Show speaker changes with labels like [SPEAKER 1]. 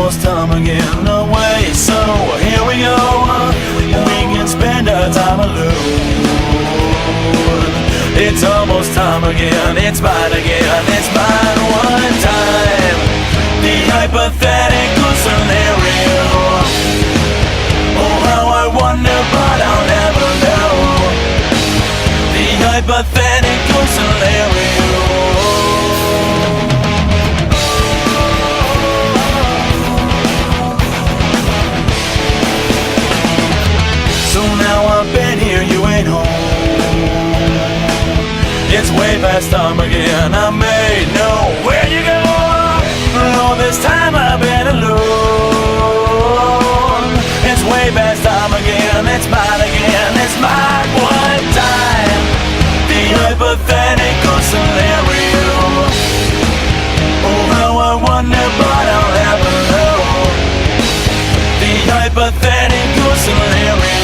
[SPEAKER 1] almost time again away, so here we go. We can spend our time alone. It's almost time again, it's mine again, it's mine one time. The hypothetical scenario. Oh, how I wonder, but I'll never know. The hypothetical scenario. So now I've been here, you ain't home. It's way past time again, I may know where you go. All this time I've been alone. It's way past time again, it's mine again, it's mine one time. The hypothetical scenario. Oh, how I wonder, but I'll never know. The hypothetical scenario.